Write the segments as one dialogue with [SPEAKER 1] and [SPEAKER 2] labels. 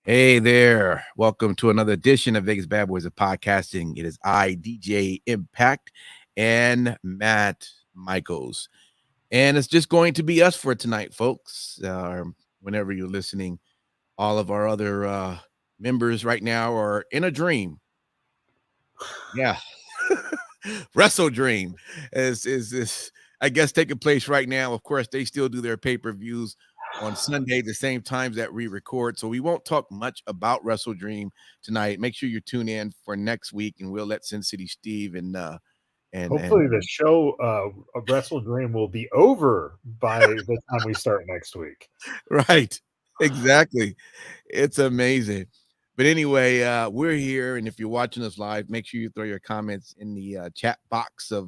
[SPEAKER 1] Hey there. Welcome to another edition of Vegas Bad Boys of Podcasting. It is I, DJ Impact, and Matt Michaels. And it's just going to be us for tonight, folks. Whenever you're listening, all of our other members right now are in a dream. Yeah. Wrestle Dream is I guess taking place right now. Of course, they still do their pay-per-views on Sunday, the same times that we record. So we won't talk much about Wrestle Dream tonight. Make sure you tune in for next week, and we'll let Sin City Steve and
[SPEAKER 2] Hopefully, the show of Wrestle Dream will be over by the time we start next week.
[SPEAKER 1] right, exactly. It's amazing. But anyway, we're here, and if you're watching us live, make sure you throw your comments in the chat box of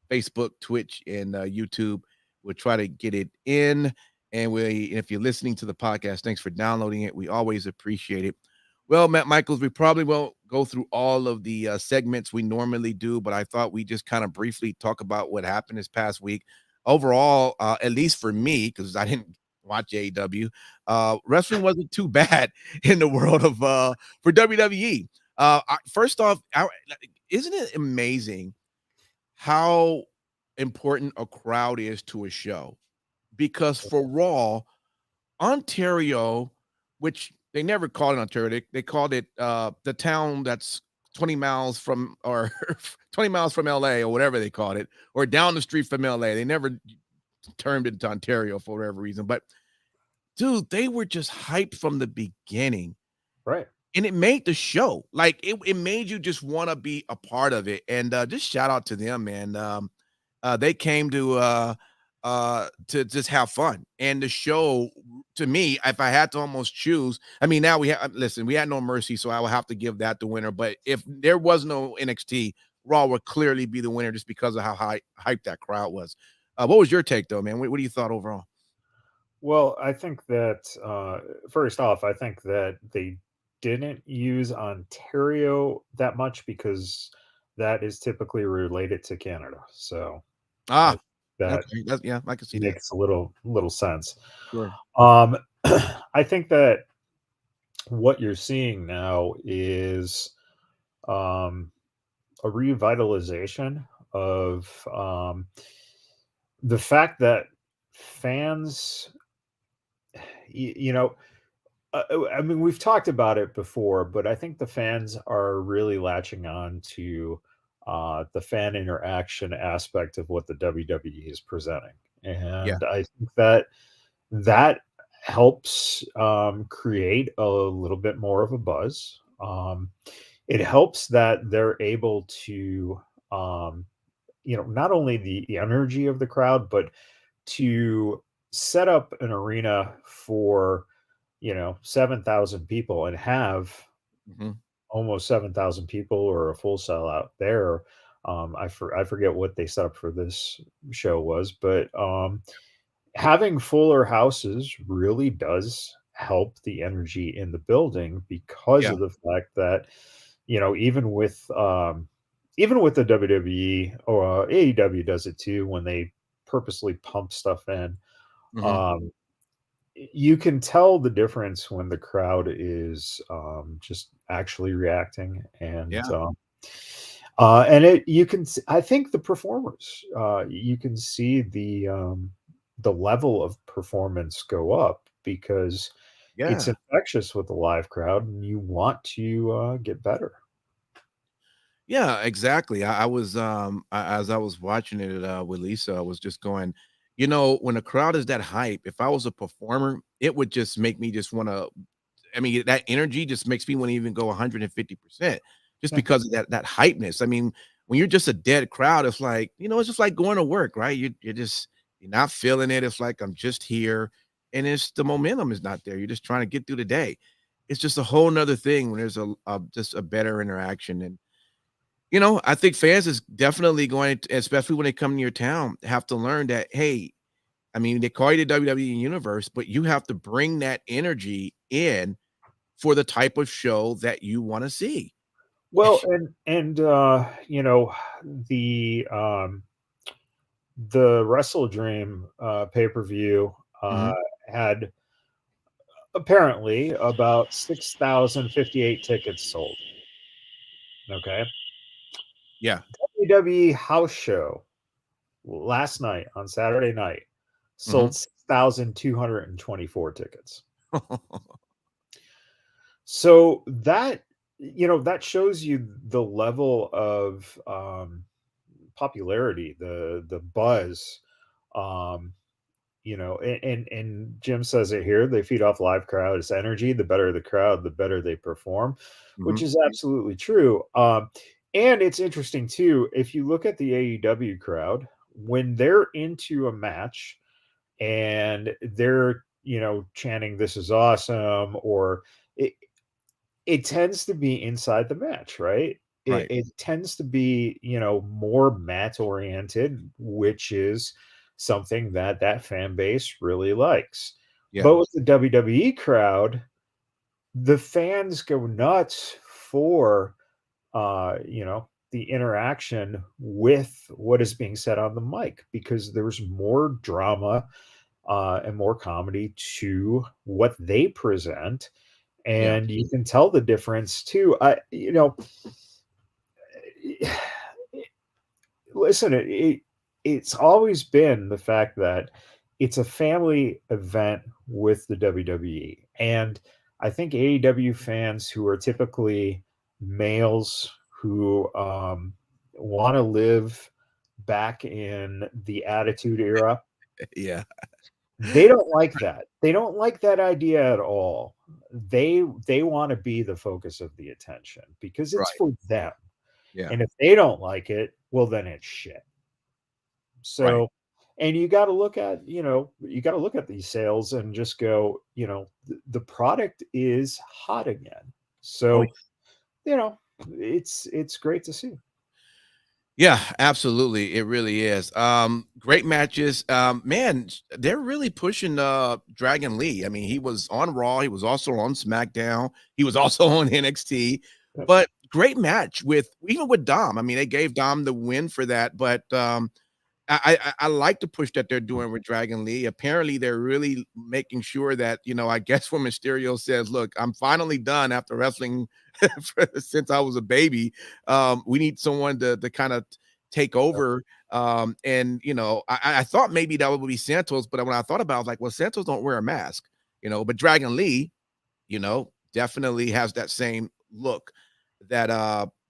[SPEAKER 1] Facebook, Twitch, and YouTube. We'll try to get it in. And if you're listening to the podcast, thanks for downloading it. We always appreciate it. Well, Matt Michaels, we probably won't go through all of the segments we normally do, but I thought we just kind of briefly talk about what happened this past week. Overall, at least for me, because I didn't watch AEW, wrestling wasn't too bad in the world of for WWE. First off, isn't it amazing how important a crowd is to a show? Because for Raw, Ontario, which they never called it Ontario, they called it the town that's 20 miles from or 20 miles from LA or whatever they called it, or down the street from LA. They never termed it to Ontario for whatever reason. But dude, they were just hyped from the beginning.
[SPEAKER 2] Right.
[SPEAKER 1] And it made the show. Like it made you just want to be a part of it. And just shout out to them, man. They came to just have fun. And the show, to me, if I had to almost choose, I mean, now we have listen, we had No Mercy, so I will have to give that the winner. But if there was no NXT, Raw would clearly be the winner just because of how hyped that crowd was. What was your take though, man? What do you thought overall?
[SPEAKER 2] Well, I think that first off, I think that they didn't use Ontario that much because that is typically related to Canada. So I
[SPEAKER 1] Ah,
[SPEAKER 2] that
[SPEAKER 1] okay. That's, yeah, I can see that.
[SPEAKER 2] makes a little sense.
[SPEAKER 1] Sure.
[SPEAKER 2] Um, I think that what you're seeing now is um, a revitalization of the fact that fans, you know, I mean, we've talked about it before, but I think the fans are really latching on to the fan interaction aspect of what the WWE is presenting,
[SPEAKER 1] Yeah.
[SPEAKER 2] and I think that that helps create a little bit more of a buzz. It helps that they're able to, um, not only the energy of the crowd, but to set up an arena for 7,000 people and have
[SPEAKER 1] Mhm.
[SPEAKER 2] almost 7,000 people or a full sellout there. I forget what they set up for this show was, but having fuller houses really does help the energy in the building because
[SPEAKER 1] Yeah.
[SPEAKER 2] of the fact that even with the WWE or AEW does it too when they purposely pump stuff in.
[SPEAKER 1] Mhm.
[SPEAKER 2] Um, you can tell the difference when the crowd is just actually reacting
[SPEAKER 1] Yeah.
[SPEAKER 2] and it you can I think the performers you can see the level of performance go up because it's
[SPEAKER 1] Yeah.
[SPEAKER 2] infectious with the live crowd and you want to get better.
[SPEAKER 1] Yeah, exactly. I was as I was watching it with Lisa, I was just going, when a crowd is that hype, if I was a performer, it would just make me just want to I mean, that energy just makes me want to even go 150% just
[SPEAKER 2] Yeah.
[SPEAKER 1] because of that hypeness. I mean, when you're just a dead crowd, it's like, it's just like going to work, right? You're not feeling it. It's like I'm just here. And it's the momentum is not there. You're just trying to get through the day. It's just a whole nother thing when there's a just a better interaction. And I think fans is definitely going to, especially when they come to your town, have to learn that, hey, I mean, they call you the WWE universe, but you have to bring that energy in for the type of show that you want to see.
[SPEAKER 2] Well, and the um the Wrestle Dream pay-per-view
[SPEAKER 1] Mhm.
[SPEAKER 2] had apparently about 6,058 tickets sold. Okay.
[SPEAKER 1] Yeah.
[SPEAKER 2] WWE house show last night on Saturday night
[SPEAKER 1] Hmm.
[SPEAKER 2] sold 6,224 tickets. So that, that shows you the level of popularity, the buzz. Um, and Jim says it here, they feed off live crowd's energy. The better the crowd, the better they perform, which
[SPEAKER 1] Hmm.
[SPEAKER 2] is absolutely true. And it's interesting too, if you look at the AEW crowd, when they're into a match and they're, chanting, "This is awesome," or it, it tends to be inside the match, right? It,
[SPEAKER 1] Right.
[SPEAKER 2] it tends to be, more match oriented, which is something that that fan base really likes.
[SPEAKER 1] Yeah.
[SPEAKER 2] But with the WWE crowd, the fans go nuts for, the interaction with what is being said on the mic, because there's more drama and more comedy to what they present,
[SPEAKER 1] Yeah.
[SPEAKER 2] and you can tell the difference too. Listen, it's always been the fact that it's a family event with the WWE, and I think AEW fans who are typically males who want to live back in the Attitude Era,
[SPEAKER 1] Yeah.
[SPEAKER 2] they don't like that. They don't like that idea at all. They want to be the focus of the attention because it's
[SPEAKER 1] Right.
[SPEAKER 2] for them.
[SPEAKER 1] Yeah.
[SPEAKER 2] And if they don't like it, well then it's shit.
[SPEAKER 1] Right.
[SPEAKER 2] So, and you got to look at these sales and just go, the product is hot again.
[SPEAKER 1] Oh,
[SPEAKER 2] So, you know, it's great to see.
[SPEAKER 1] yeah, absolutely. It really is. Great matches. Man, they're really pushing Dragon Lee. I mean, he was on Raw, he was also on SmackDown, he was also on NXT,
[SPEAKER 2] Yep.
[SPEAKER 1] but great match with even with Dom. I mean, they gave Dom the win for that, but I like the push that they're doing with Dragon Lee. Apparently, they're really making sure that, I guess when Mysterio says, "Look, I'm finally done after wrestling since I was a baby. We need someone to kind of take over." And I thought maybe that would be Santos, but when I thought about it, I was like, well, Santos don't wear a mask, but Dragon Lee, definitely has that same look that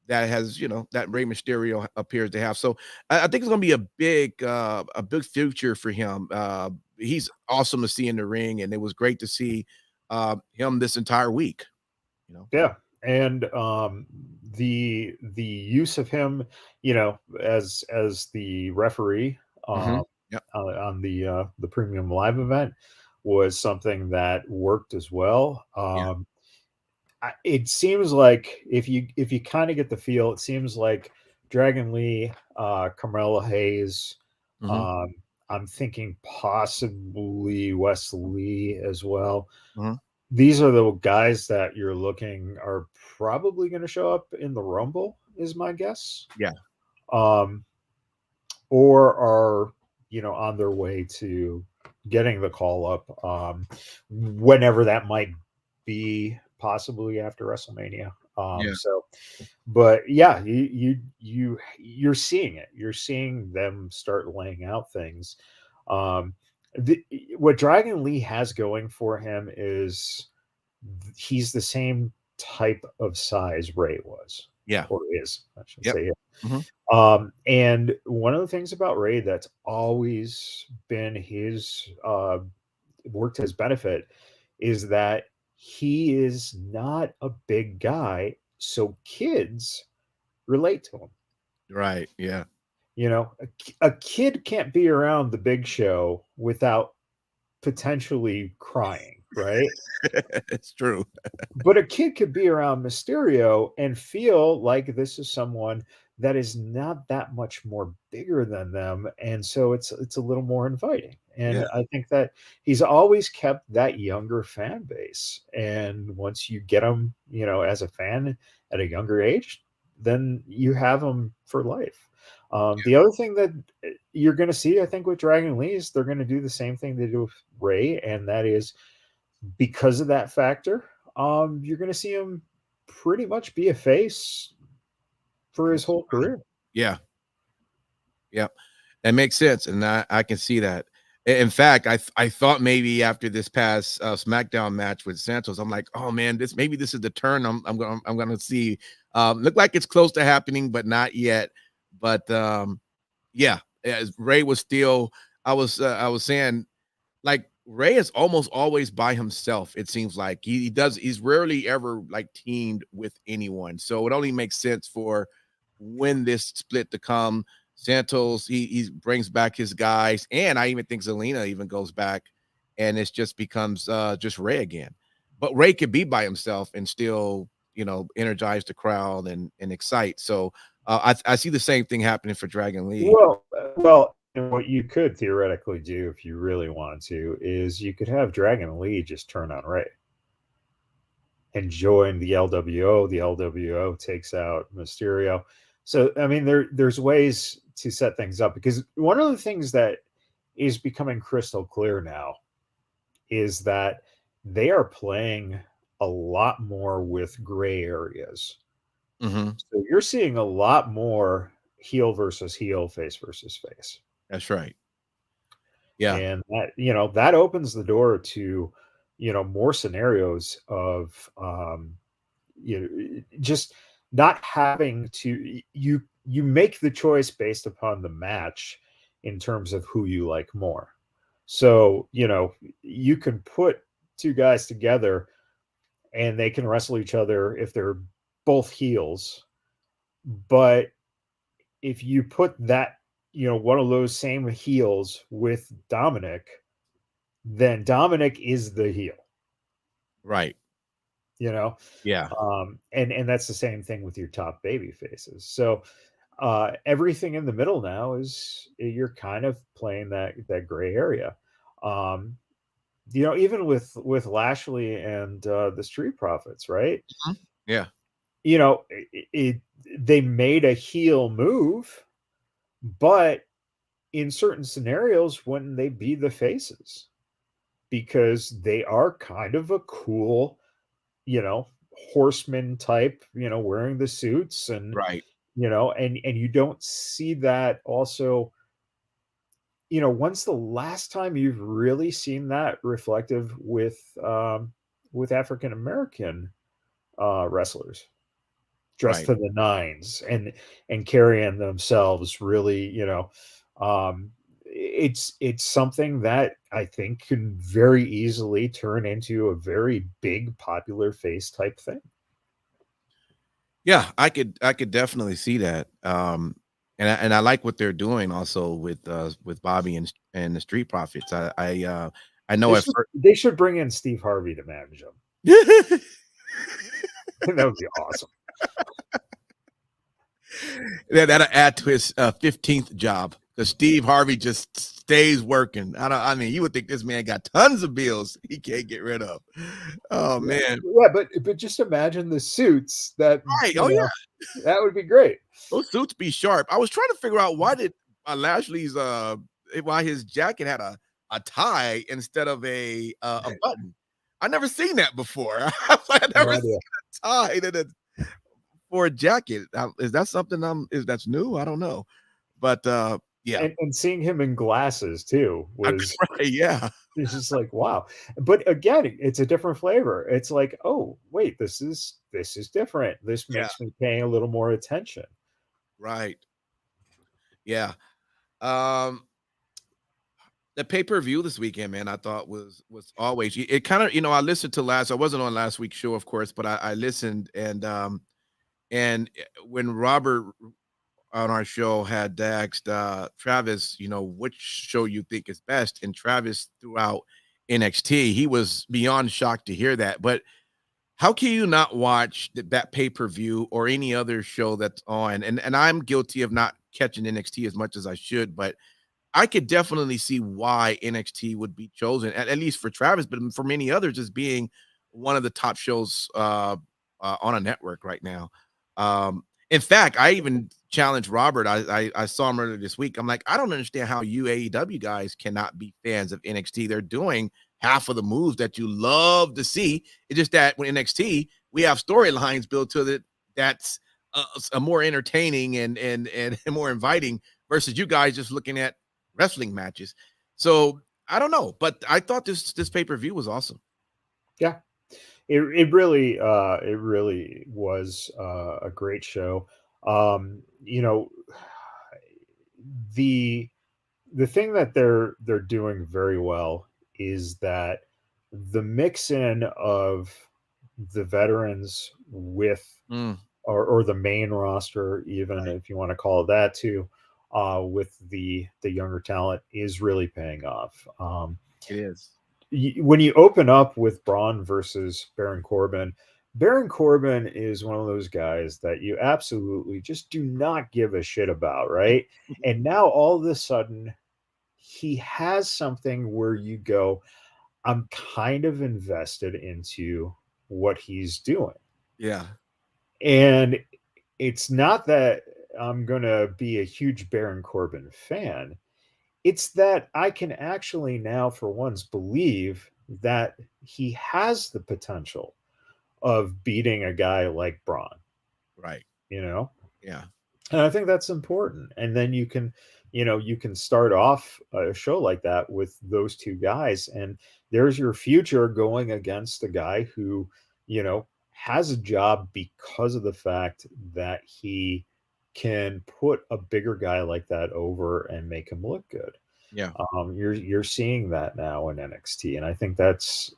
[SPEAKER 1] that has, that Rey Mysterio appears to have. So I think it's gonna be a big future for him. He's awesome to see in the ring, and it was great to see him this entire week, you know.
[SPEAKER 2] Yeah, and the use of him, as the referee
[SPEAKER 1] Hmm.
[SPEAKER 2] um,
[SPEAKER 1] Yep.
[SPEAKER 2] on the premium live event was something that worked as well.
[SPEAKER 1] Yeah.
[SPEAKER 2] It seems like if you kind of get the feel, it seems like Dragon Lee, Carmelo Hayes.
[SPEAKER 1] Hmm.
[SPEAKER 2] Um, I'm thinking possibly Wesley as well.
[SPEAKER 1] Hmm.
[SPEAKER 2] These are the guys that you're looking are probably going to show up in the Rumble, is my guess,
[SPEAKER 1] Yeah.
[SPEAKER 2] um, or are on their way to getting the call up, whenever that might be, possibly after WrestleMania.
[SPEAKER 1] Yeah.
[SPEAKER 2] So, but yeah, you're seeing it. You're seeing them start laying out things. Um, what Dragon Lee has going for him is he's the same type of size Ray was,
[SPEAKER 1] Yeah.
[SPEAKER 2] or is, I should
[SPEAKER 1] Yep.
[SPEAKER 2] say.
[SPEAKER 1] Hmm.
[SPEAKER 2] And one of the things about Ray that's always been his worked to his benefit is that he is not a big guy, so kids relate to him.
[SPEAKER 1] Right. Yeah.
[SPEAKER 2] A kid can't be around the Big Show without potentially crying, right?
[SPEAKER 1] It's true.
[SPEAKER 2] But a kid could be around Mysterio and feel like this is someone that is not that much more bigger than them, and so it's a little more inviting.
[SPEAKER 1] Yeah.
[SPEAKER 2] And I think that he's always kept that younger fan base. And once you get them, as a fan at a younger age, then you have them for life. The other thing that you're going to see, I think, with Dragon Lee is they're going to do the same thing they do with Ray, and that is because of that factor, you're going to see him pretty much be a face for his whole career.
[SPEAKER 1] Yeah. Yep. That makes sense, and I can see that. In fact, I thought maybe after this past, SmackDown match with Santos, I'm like, "Oh, man, this is the turn I'm gonna see." Look like it's close to happening, but not yet. But, yeah, as Ray was still I was saying, like, Ray is almost always by himself, it seems like. He's rarely ever, like, teamed with anyone, so it only makes sense for when this split to come. Santos, he brings back his guys, and I even think Zelina even goes back, and it just becomes, just Ray again. But Ray could be by himself and still, energize the crowd and excite, so, I see the same thing happening for Dragon Lee.
[SPEAKER 2] Well, and what you could theoretically do if you really want to is you could have Dragon Lee just turn on Ray and join the LWO. The LWO takes out Mysterio. So I mean, there's ways to set things up, because one of the things that is becoming crystal clear now is that they are playing a lot more with gray areas.
[SPEAKER 1] Mhm.
[SPEAKER 2] So you're seeing a lot more heel versus heel, face versus face.
[SPEAKER 1] That's right. Yeah.
[SPEAKER 2] And that opens the door to more scenarios of just not having to, you make the choice based upon the match in terms of who you like more. So you can put two guys together and they can wrestle each other if they're both heels, but if you put that one of those same heels with Dominic, then Dominic is the heel.
[SPEAKER 1] Right. Yeah.
[SPEAKER 2] And that's the same thing with your top baby faces. So everything in the middle now is you're kind of playing that gray area. Even with Lashley and the Street Profits, right?
[SPEAKER 1] Mhm. Yeah.
[SPEAKER 2] They made a heel move, but in certain scenarios, wouldn't they be the faces? Because they are kind of a cool, horseman type, wearing the suits and,
[SPEAKER 1] Right.
[SPEAKER 2] and you don't see that also. When's the last time you've really seen that reflective with African American wrestlers dressed
[SPEAKER 1] Right.
[SPEAKER 2] to the nines and carrying themselves really, it's something that I think can very easily turn into a very big popular face type thing.
[SPEAKER 1] Yeah, I could definitely see that. And I like what they're doing also with Bobby and the Street Profits. I know
[SPEAKER 2] They
[SPEAKER 1] at
[SPEAKER 2] should
[SPEAKER 1] first.
[SPEAKER 2] they should bring in Steve Harvey to manage them. That would be awesome.
[SPEAKER 1] That'll add to his 15th job, because Steve Harvey just stays working. I mean, you would think this man got tons of bills he can't get rid of. Oh
[SPEAKER 2] Yeah,
[SPEAKER 1] man.
[SPEAKER 2] yeah, but just imagine the suits that
[SPEAKER 1] Right. Oh yeah.
[SPEAKER 2] that would be great.
[SPEAKER 1] Those suits be sharp. I was trying to figure out why did Lashley's why his jacket had a tie instead of a button. I never seen that before. I
[SPEAKER 2] No
[SPEAKER 1] never
[SPEAKER 2] idea.
[SPEAKER 1] seen a tie for a jacket. Is that something that's new? I don't know. But yeah.
[SPEAKER 2] And seeing him in glasses too was
[SPEAKER 1] Right, yeah.
[SPEAKER 2] it's just like, wow. But again, it's a different flavor. It's like, oh, wait, this is different. This
[SPEAKER 1] Yeah,
[SPEAKER 2] makes me pay a little more attention.
[SPEAKER 1] right. Yeah. Um the pay-per-view this weekend, man, I thought was always it kind of, I listened to I wasn't on last week's show, of course, but I listened, and when Robert on our show had asked Travis, which show you think is best, and Travis threw out NXT. He was beyond shocked to hear that. But how can you not watch that pay-per-view or any other show that's on? And I'm guilty of not catching NXT as much as I should, but I could definitely see why NXT would be chosen, at least for Travis, but for many others, as being one of the top shows on a network right now. In fact, I even challenged Robert. I saw him earlier this week. I'm like, I don't understand how you AEW guys cannot be fans of NXT. They're doing half of the moves that you love to see. It's just that when NXT, we have storylines built to it that's a more entertaining and more inviting versus you guys just looking at wrestling matches. So I don't know, but I thought this pay-per-view was awesome.
[SPEAKER 2] Yeah, it really was a great show. You know, the the thing that they're doing very well is that the mix in of the veterans with
[SPEAKER 1] Mm,
[SPEAKER 2] or the main roster, even
[SPEAKER 1] right.
[SPEAKER 2] if you want to call it that too, with the younger talent is really paying off.
[SPEAKER 1] It is.
[SPEAKER 2] When you open up with Braun versus Baron Corbin is one of those guys that you absolutely just do not give a shit about, right? And now all of a sudden, he has something where you go, I'm kind of invested into what he's doing.
[SPEAKER 1] Yeah.
[SPEAKER 2] And it's not that I'm going to be a huge Baron Corbin fan. It's that I can actually now, for once, believe that he has the potential of beating a guy like Braun,
[SPEAKER 1] Right.
[SPEAKER 2] you know?
[SPEAKER 1] Yeah.
[SPEAKER 2] And I think that's important. And then you can start off a show like that with those two guys. And there's your future going against a guy who, has a job because of the fact that he can put a bigger guy like that over and make him look good.
[SPEAKER 1] Yeah.
[SPEAKER 2] You're seeing that now in NXT, and I think that's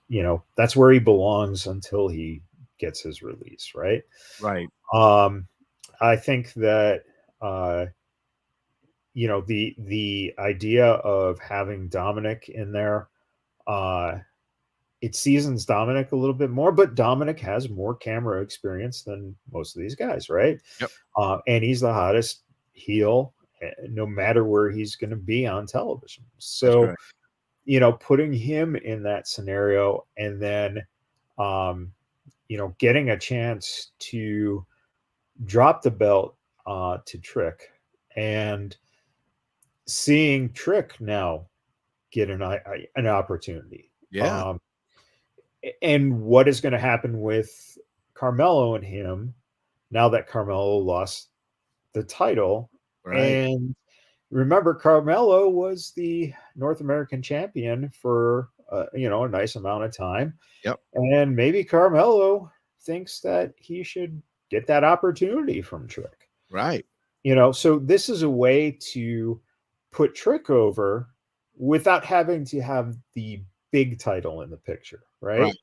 [SPEAKER 2] where he belongs until he gets his release, right?
[SPEAKER 1] Right.
[SPEAKER 2] Um, I think that uh, the idea of having Dominic in there, uh, it seasons Dominic a little bit more, but Dominic has more camera experience than most of these guys, right?
[SPEAKER 1] Yep.
[SPEAKER 2] And he's the hottest heel, no matter where he's going to be on television.
[SPEAKER 1] That's
[SPEAKER 2] So,
[SPEAKER 1] right.
[SPEAKER 2] putting him in that scenario and then, um, getting a chance to drop the belt to Trick and seeing Trick now get an opportunity.
[SPEAKER 1] Yeah.
[SPEAKER 2] And what is going to happen with Carmelo and him now that Carmelo lost the title?
[SPEAKER 1] Right.
[SPEAKER 2] And remember, Carmelo was the North American champion for a nice amount of time,
[SPEAKER 1] Yep.
[SPEAKER 2] and maybe Carmelo thinks that he should get that opportunity from Trick.
[SPEAKER 1] Right.
[SPEAKER 2] So this is a way to put Trick over without having to have the big title in the picture,
[SPEAKER 1] Right.
[SPEAKER 2] right?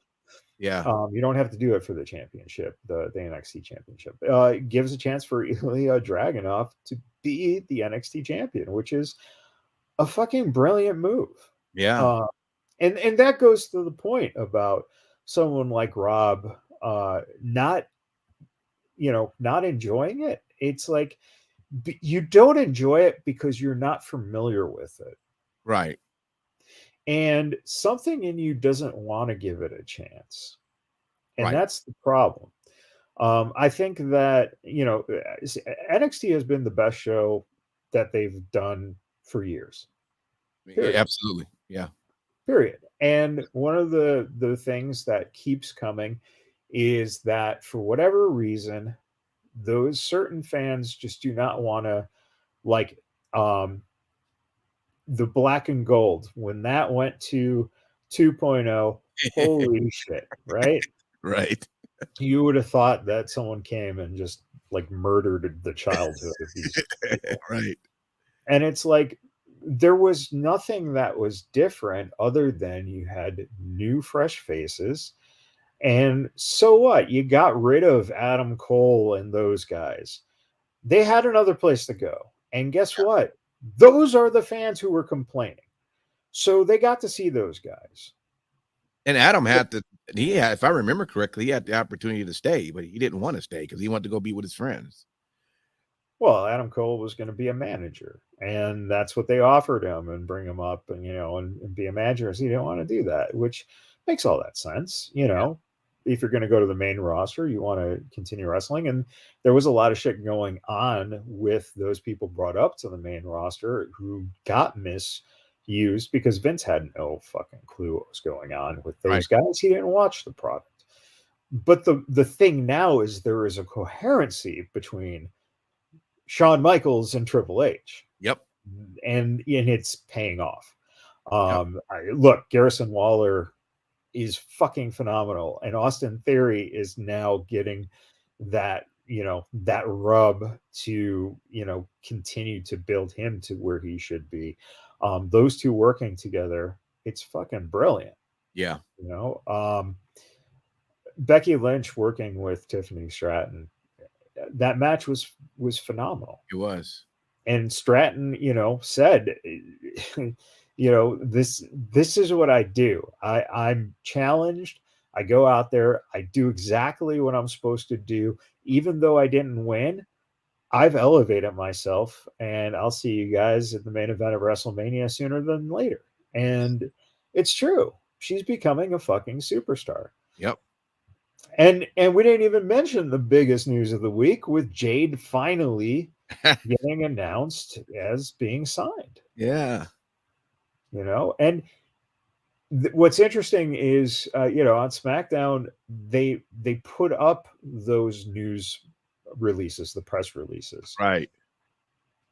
[SPEAKER 1] Yeah.
[SPEAKER 2] You don't have to do it for the championship, the NXT championship. It gives a chance for Ilya Dragunov to be the NXT champion, which is a fucking brilliant move.
[SPEAKER 1] Yeah.
[SPEAKER 2] Uh, and that goes to the point about someone like Rob not not enjoying it. It's like you don't enjoy it because you're not familiar with it,
[SPEAKER 1] Right.
[SPEAKER 2] and something in you doesn't want to give it a chance, and
[SPEAKER 1] Right.
[SPEAKER 2] that's the problem. I think that NXT has been the best show that they've done for years. Period.
[SPEAKER 1] Absolutely. Yeah.
[SPEAKER 2] Period. And one of the things that keeps coming is that for whatever reason, those certain fans just do not want to, like, um the black and gold when that went to 2.0. Holy shit, right?
[SPEAKER 1] Right.
[SPEAKER 2] You would have thought that someone came and just like murdered the childhood of these people.
[SPEAKER 1] Right.
[SPEAKER 2] And it's like there was nothing that was different other than you had new fresh faces. And so what? You got rid of Adam Cole and those guys. They had another place to go. And guess what? Those are the fans who were complaining. So they got to see those guys.
[SPEAKER 1] And Adam if I remember correctly, he had the opportunity to stay, but he didn't want to stay because he wanted to go be with his friends.
[SPEAKER 2] Well, Adam Cole was going to be a manager, and that's what they offered him and bring him up and, and be a manager. So he didn't want to do that, which makes all that sense. If you're going to go to the main roster, you want to continue wrestling. And there was a lot of shit going on with those people brought up to the main roster who got used because Vince had no fucking clue what was going on with
[SPEAKER 1] Right.
[SPEAKER 2] those guys. He didn't watch the product. But the thing now is there is a coherency between Shawn Michaels and Triple H,
[SPEAKER 1] Yep.
[SPEAKER 2] and it's paying off.
[SPEAKER 1] Yep.
[SPEAKER 2] Look, Garrison Waller is fucking phenomenal, and Austin Theory is now getting that that rub to continue to build him to where he should be. Those two working together, it's fucking brilliant.
[SPEAKER 1] Yeah.
[SPEAKER 2] Becky Lynch working with Tiffany Stratton, that match was phenomenal.
[SPEAKER 1] It was.
[SPEAKER 2] And Stratton, said, this is what I do. I'm challenged. I go out there. I do exactly what I'm supposed to do. Even though I didn't win, I've elevated myself, and I'll see you guys at the main event of WrestleMania sooner than later. And it's true. She's becoming a fucking superstar.
[SPEAKER 1] Yep.
[SPEAKER 2] And we didn't even mention the biggest news of the week with Jade finally getting announced as being signed.
[SPEAKER 1] Yeah.
[SPEAKER 2] And what's interesting is, on SmackDown, they put up those news releases, the press releases,
[SPEAKER 1] Right.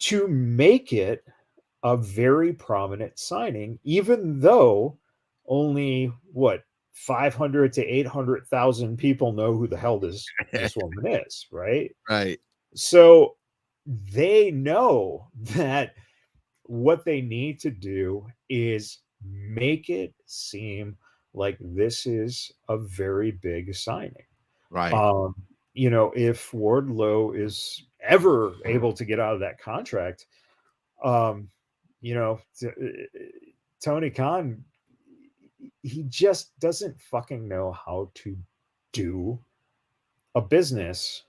[SPEAKER 2] to make it a very prominent signing, even though only 500 to 800,000 people know who the hell this woman is, right?
[SPEAKER 1] Right.
[SPEAKER 2] So they know that what they need to do is make it seem like this is a very big signing.
[SPEAKER 1] Right.
[SPEAKER 2] If Wardlow is ever able to get out of that contract, Tony Khan, he just doesn't fucking know how to do a business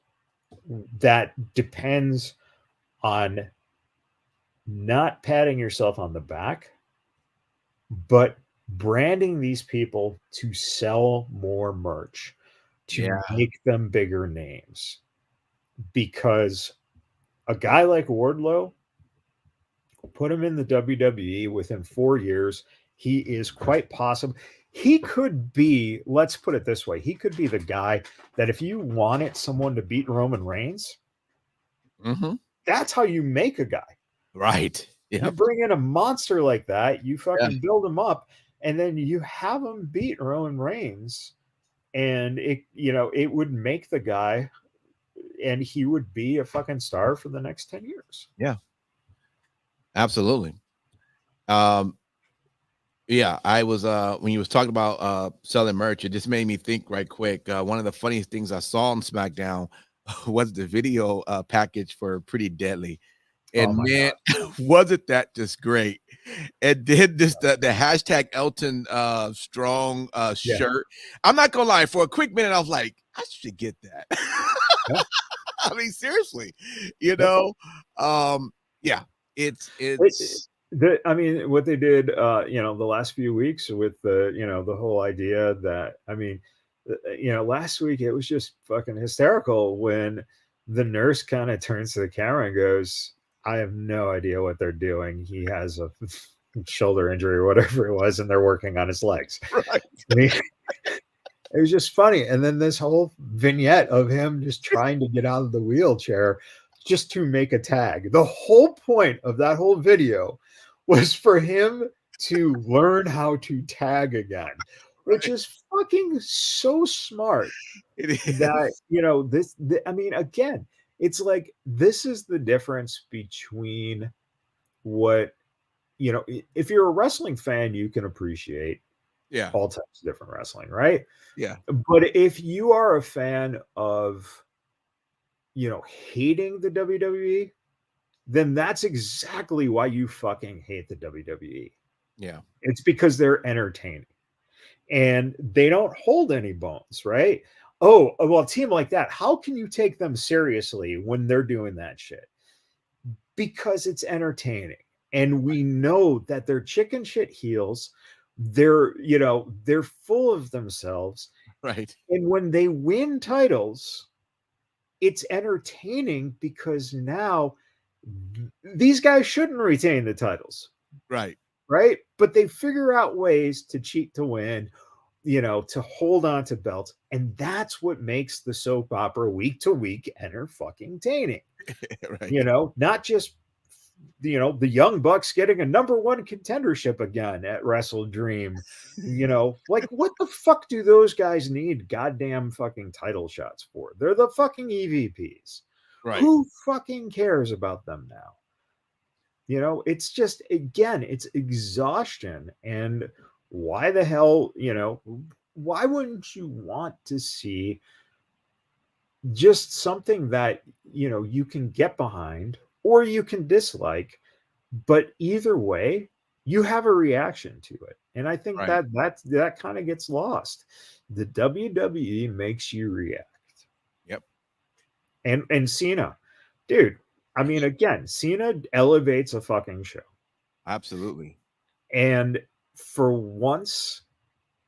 [SPEAKER 2] that depends on not patting yourself on the back, but branding these people to sell more merch, to make them bigger names. Because a guy like Wardlow, put him in the WWE within 4 years, he is quite possible. He could be, let's put it this way, he could be the guy that if you wanted someone to beat Roman Reigns, that's how you make a guy.
[SPEAKER 1] Right.
[SPEAKER 2] Yep. You bring in a monster like that, you fucking build him up, and then you have him beat Roman Reigns, and it would make the guy, and he would be a fucking star for the next 10 years.
[SPEAKER 1] Yeah. Absolutely. Yeah, I was when you was talking about selling merch, it just made me think right quick. One of the funniest things I saw on SmackDown was the video package for Pretty Deadly. And man, wasn't that just great? And then this the hashtag Elton Strong shirt. I'm not gonna lie, for a quick minute, I was like, I should get that. I mean, seriously, it's
[SPEAKER 2] I mean, what they did, the last few weeks with the whole idea that, last week it was just fucking hysterical when the nurse kind of turns to the camera and goes, I have no idea what they're doing. He has a shoulder injury or whatever it was, and they're working on his legs.
[SPEAKER 1] Right.
[SPEAKER 2] It was just funny. And then this whole vignette of him just trying to get out of the wheelchair just to make a tag. The whole point of that whole video was for him to learn how to tag again, which is fucking so smart.
[SPEAKER 1] It is.
[SPEAKER 2] That, again, it's like, this is the difference between what, if you're a wrestling fan, you can appreciate all types of different wrestling, right?
[SPEAKER 1] Yeah.
[SPEAKER 2] But if you are a fan of, hating the WWE, then that's exactly why you fucking hate the WWE.
[SPEAKER 1] Yeah.
[SPEAKER 2] It's because they're entertaining and they don't hold any bones, right? Oh, well, a team like that, how can you take them seriously when they're doing that shit? Because it's entertaining. And we know that they're chicken shit heels. They're full of themselves.
[SPEAKER 1] Right.
[SPEAKER 2] And when they win titles, it's entertaining because now these guys shouldn't retain the titles.
[SPEAKER 1] Right.
[SPEAKER 2] right? But they figure out ways to cheat to win, to hold on to belts. And that's what makes the soap opera week to week entertaining.
[SPEAKER 1] Right.
[SPEAKER 2] Not just the Young Bucks getting a #1 contendership again at Wrestle Dream. Like what the fuck do those guys need goddamn fucking title shots for? They're the fucking EVPs.
[SPEAKER 1] Right.
[SPEAKER 2] Who fucking cares about them now? It's just, again, it's exhaustion. And why the hell, why wouldn't you want to see just something that, you can get behind or you can dislike, but either way, you have a reaction to it. And I think
[SPEAKER 1] Right.
[SPEAKER 2] that kind of gets lost. The WWE makes you react.
[SPEAKER 1] Yep.
[SPEAKER 2] And Cena, dude, I mean, again, Cena elevates a fucking show.
[SPEAKER 1] Absolutely.
[SPEAKER 2] And for once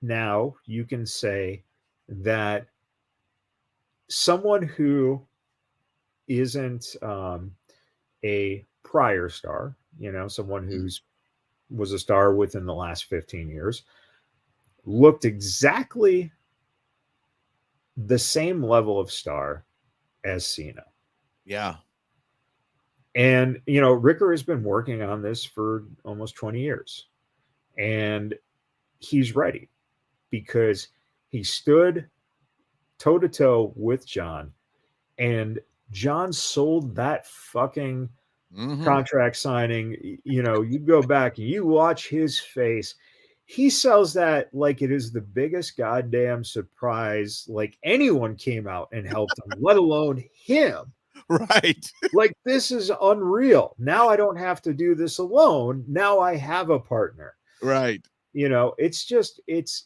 [SPEAKER 2] now, you can say that someone who isn't a prior star, someone who's was a star within the last 15 years, looked exactly the same level of star as Cena.
[SPEAKER 1] Yeah.
[SPEAKER 2] And, Ricker has been working on this for almost 20 years. And he's ready because he stood toe to toe with John. And John sold that fucking contract signing. You go back and you watch his face. He sells that like it is the biggest goddamn surprise. Like anyone came out and helped him, let alone him.
[SPEAKER 1] Right.
[SPEAKER 2] Like, this is unreal. Now I don't have to do this alone. Now I have a partner.
[SPEAKER 1] Right.
[SPEAKER 2] It's just, it's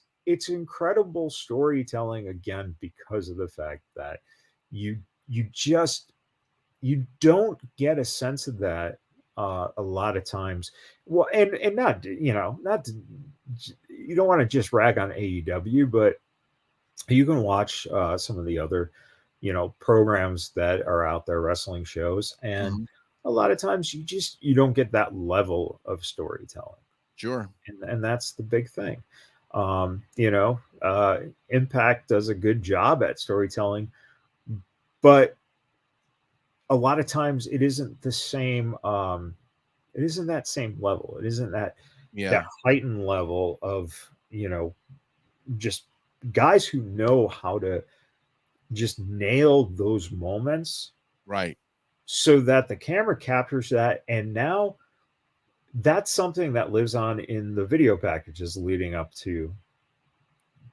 [SPEAKER 2] incredible storytelling, again, because of the fact that you don't get a sense of that a lot of times. Well, and not, not you don't want to just rag on AEW, but you can watch some of the other programs that are out there, wrestling shows, and a lot of times you don't get that level of storytelling.
[SPEAKER 1] Sure.
[SPEAKER 2] And that's the big thing. Impact does a good job at storytelling, but a lot of times it isn't the same. It isn't that same level. It isn't that heightened level of just guys who know how to just nail those moments,
[SPEAKER 1] right,
[SPEAKER 2] so that the camera captures that. And now that's something that lives on in the video packages leading up to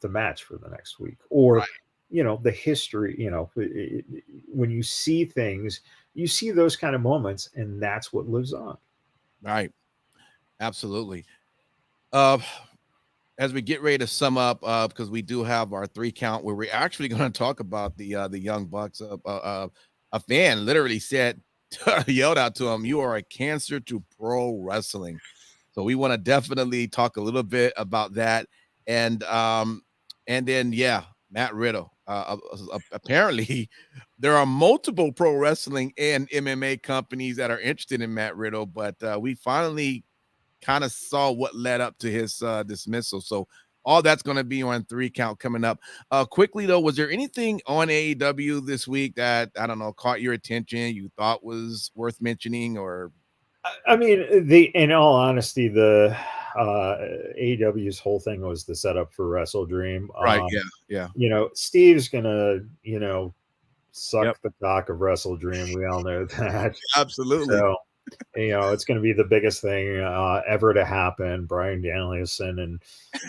[SPEAKER 2] the match for the next week, or
[SPEAKER 1] right.
[SPEAKER 2] The history. When you see things, you see those kind of moments, and that's what lives on.
[SPEAKER 1] Right. Absolutely. As we get ready to sum up, because we do have our 3 count where we're actually going to talk about the Young Bucks. A fan literally said, yelled out to him, "You are a cancer to pro wrestling." So we want to definitely talk a little bit about that, and then Matt Riddle. Apparently, there are multiple pro wrestling and MMA companies that are interested in Matt Riddle, but we finally kind of saw what led up to his dismissal. So all that's going to be on 3 count coming up. Quickly though, was there anything on AEW this week that, I don't know, caught your attention, you thought was worth mentioning? Or
[SPEAKER 2] I mean, in all honesty, the AEW's whole thing was the setup for Wrestle Dream.
[SPEAKER 1] right, yeah.
[SPEAKER 2] Steve's gonna suck the cock of Wrestle Dream. We all know that.
[SPEAKER 1] Absolutely.
[SPEAKER 2] So it's going to be the biggest thing ever to happen. Bryan Danielson and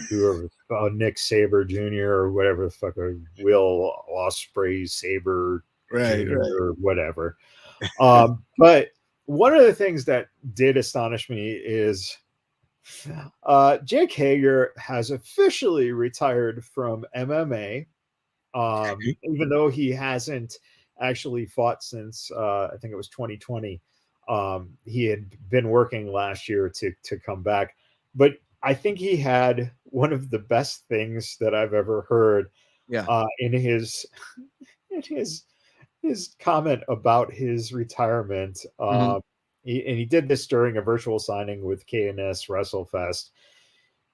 [SPEAKER 2] whoever, Nick Saber Jr. or whatever the fuck, Will Ospreay Saber Jr. or whatever. But one of the things that did astonish me is Jake Hager has officially retired from MMA, even though he hasn't actually fought since I think it was 2020. He had been working last year to come back, but I think he had one of the best things that I've ever heard. In his his comment about his retirement. and he did this during a virtual signing with KNS WrestleFest.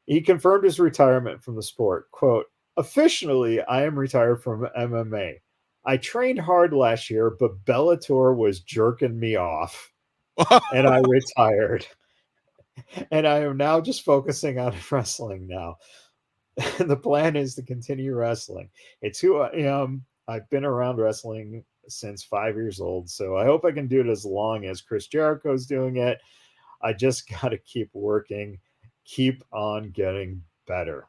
[SPEAKER 2] He confirmed his retirement from the sport. Quote, officially, I am retired from MMA. I trained hard last year, but Bellator was jerking me off, and I retired. And I am now just focusing on wrestling now. The plan is to continue wrestling. It's who I am. I've been around wrestling since 5 years old, so I hope I can do it as long as Chris Jericho's doing it. I just got to keep working, keep on getting better.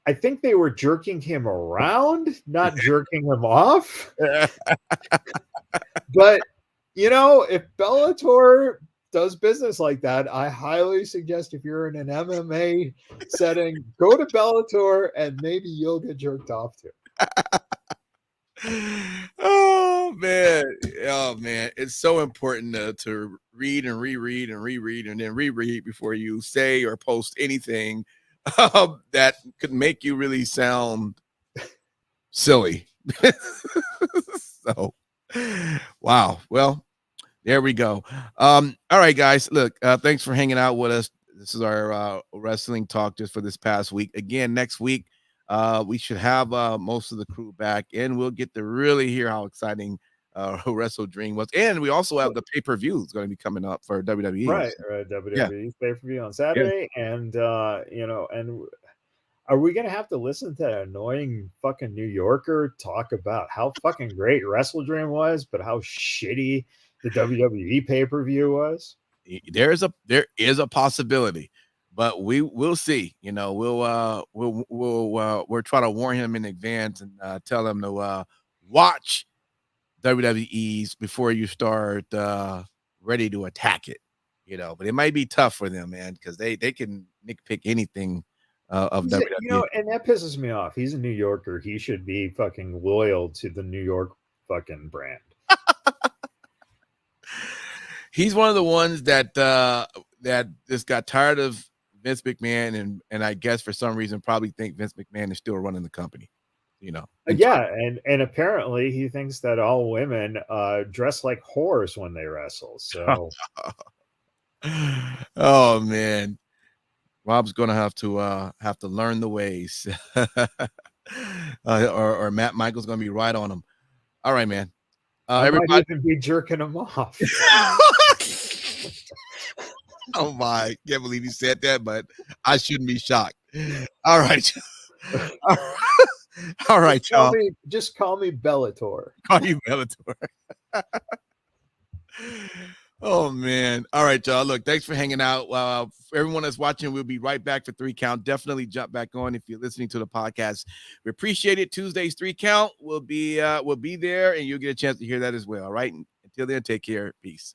[SPEAKER 2] I think they were jerking him around, not jerking him off. But, if Bellator does business like that, I highly suggest if you're in an MMA setting, go to Bellator and maybe you'll get jerked off too.
[SPEAKER 1] Oh man, it's so important to read and reread and reread and then reread before you say or post anything that could make you really sound silly. So wow, well, there we go. All right, guys, look, thanks for hanging out with us. This is our wrestling talk just for this past week. Again, next week we should have most of the crew back, and we'll get to really hear how exciting Wrestle Dream was. And we also have the pay-per-view is going to be coming up for WWE.
[SPEAKER 2] Right, WWE's pay-per-view on Saturday, and and are we going to have to listen to that annoying fucking New Yorker talk about how fucking great Wrestle Dream was, but how shitty the WWE pay-per-view was?
[SPEAKER 1] There is a possibility, but we'll see. We'll try to warn him in advance and tell him to watch WWE's before you start ready to attack it. But it might be tough for them, man, because they can nitpick anything of WWE.
[SPEAKER 2] And that pisses me off. He's a New Yorker. He should be fucking loyal to the New York fucking brand.
[SPEAKER 1] He's one of the ones that just got tired of Vince McMahon and I guess for some reason probably think Vince McMahon is still running the company.
[SPEAKER 2] And apparently he thinks that all women dress like whores when they wrestle. So
[SPEAKER 1] oh man, Rob's gonna have to learn the ways. or Matt Michael's gonna be right on him. All right, man.
[SPEAKER 2] Everybody might even be jerking him off.
[SPEAKER 1] Oh my, can't believe you said that, but I shouldn't be shocked. All right. All right, y'all.
[SPEAKER 2] Just call me Bellator.
[SPEAKER 1] Call you Bellator. Oh man. All right, y'all. Look, thanks for hanging out. For everyone that's watching, we'll be right back for 3 Count. Definitely jump back on if you're listening to the podcast. We appreciate it. Tuesday's 3 Count will be there, and you'll get a chance to hear that as well. All right. Until then, take care. Peace.